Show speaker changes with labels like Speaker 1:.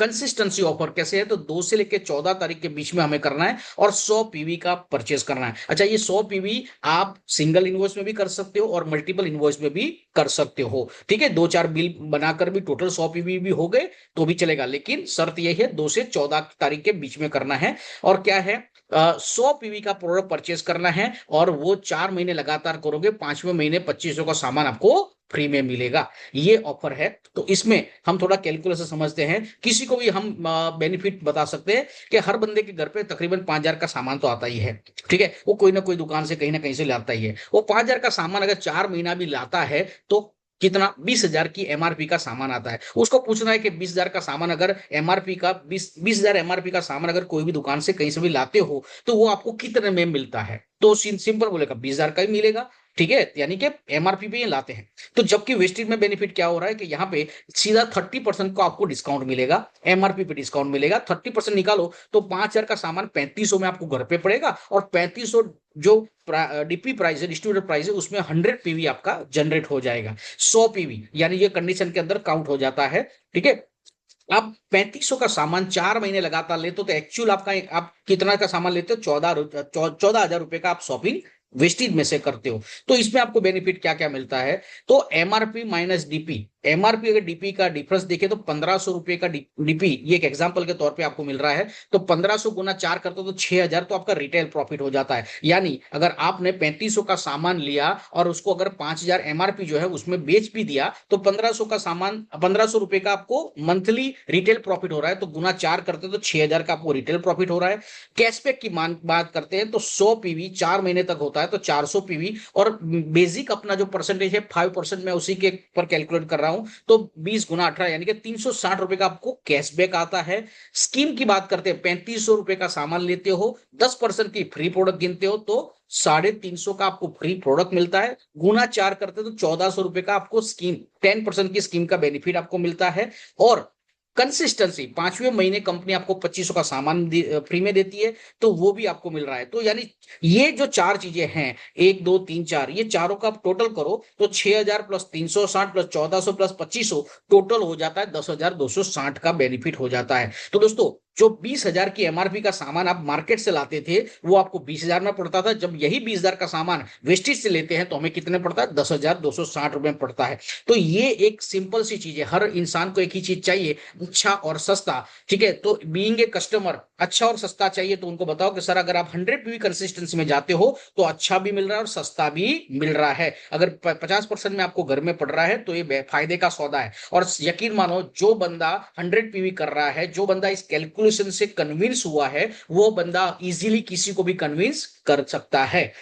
Speaker 1: Consistency offer कैसे है, तो 2 से लेकर 14 तारीख के बीच में हमें करना है और 100 पीवी का परचेस करना है। अच्छा, ये 100 पीवी आप सिंगल इनवॉइस में भी कर सकते हो और मल्टीपल इनवॉइस में भी कर सकते हो। ठीक है, 2-4 बिल बनाकर भी टोटल 100 पीवी भी हो गए तो भी चलेगा, लेकिन शर्त यही है 2 से 14 तारीख के बीच में करना है। और क्या है, 100 पीवी का प्रोडक्ट परचेस करना है और वो 4 महीने लगातार करोगे, 5वें महीने 2500 का सामान आपको फ्री में मिलेगा। ये ऑफर है। तो इसमें हम थोड़ा कैलकुलेशन समझते हैं, किसी को भी हम बेनिफिट बता सकते हैं कि हर बंदे के घर पे तकरीबन 5,000 का सामान तो आता ही है। ठीक है, वो कोई ना कोई दुकान से कहीं ना कहीं से लाता ही है। वो 5,000 का सामान अगर 4 महीना भी लाता है तो कितना, 20,000 की एमआरपी का सामान आता है। उसको पूछना है कि 20,000 का सामान अगर एमआरपी का 20,000 एमआरपी का सामान अगर कोई भी दुकान से कहीं से भी लाते हो तो वो आपको कितने में मिलता है, तो सिंपल बोलेगा 20,000 का ही मिलेगा। ठीक है, यानी कि एमआरपी पे ये लाते हैं। तो जबकि वेस्टेज में बेनिफिट क्या हो रहा है कि यहाँ पे सीधा 30% को आपको डिस्काउंट मिलेगा, एमआरपी पे डिस्काउंट मिलेगा। 30% निकालो तो 5,000 का सामान 3500 में आपको घर पे पड़ेगा और 3500 जो डीपी प्राइस है, डिस्ट्रीब्यूटर प्राइस है, उसमें 100 पीवी आपका जनरेट हो जाएगा। 100 पीवी यानी ये कंडीशन के अंदर काउंट हो जाता है। ठीक है, आप 3500 का सामान 4 महीने लगातार लेते हो तो एक्चुअल आपका आप कितना का सामान लेते हो, 14,000 रुपए का आप शॉपिंग वेस्टेज में से करते हो। तो इसमें आपको बेनिफिट क्या क्या मिलता है, तो एमआरपी माइनस डीपी, एमआरपी अगर डीपी का डिफरेंस देखे तो 1,500 रुपए का डीपी, ये एक एग्जांपल के तौर पे आपको मिल रहा है। तो 1,500 गुना 4 करते हो तो 6,000, तो आपका रिटेल प्रॉफिट हो जाता है। यानी अगर आपने 3500 का सामान लिया और उसको अगर 5,000 एमआरपी जो है उसमें बेच भी दिया तो 1,500 का सामान, 1,500 रुपए का आपको मंथली रिटेल प्रॉफिट हो रहा है। तो गुना 4 करते तो 6,000 का आपको रिटेल प्रॉफिट हो रहा है। कैशबैक की बात करते हैं तो 100 पीवी 4 महीने तक होता है तो 400 पीवी, और बेसिक अपना जो परसेंटेज है 5% मैं उसी के पर कैलकुलेट कर रहा हूं, तो 20 गुना 18 यानी कि 360 रुपए का आपको कैशबैक आता है। स्कीम की बात करते हैं, 3500 रुपए का सामान लेते हो, 10% की फ्री प्रोडक्ट गिनते हो तो 350 का आपको फ्री प्रोडक्ट मिलता है। गुना 4 करते तो 1,400 रुपए का आपको स्कीम, 10% की स्कीम का बेनिफिट आपको मिलता है। और कंसिस्टेंसी 5वें महीने कंपनी आपको 2500 का सामान फ्री में देती है, तो वो भी आपको मिल रहा है। तो यानी ये जो 4 चीजें हैं, 1 2 3 4, ये चारों का आप टोटल करो तो 6,000 प्लस 360 प्लस 1,400 प्लस 2,500, टोटल हो जाता है 10,260 का बेनिफिट हो जाता है। तो दोस्तों, जो 20,000 की एमआरपी का सामान आप मार्केट से लाते थे वो आपको 20,000 में पड़ता था। जब यही 20,000 का सामान वेस्टेज से लेते हैं तो हमें कितने पड़ता है, 10,260 रुपए में पड़ता है। तो ये एक सिंपल सी चीज है, हर इंसान को एक ही चीज चाहिए, अच्छा और सस्ता। ठीक है, तो बीइंग ए कस्टमर अच्छा और सस्ता चाहिए तो उनको बताओ कि सर अगर आप 100 पीवी कंसिस्टेंसी में जाते हो तो अच्छा भी मिल रहा है और सस्ता भी मिल रहा है। अगर 50% में आपको घर में पड़ रहा है तो ये फायदे का सौदा है। और यकीन मानो, जो बंदा 100 पीवी कर रहा है, जो बंदा इस कैलकुलेशन से कन्विंस हुआ है, वो बंदा इजीली किसी को भी कन्विंस कर सकता है।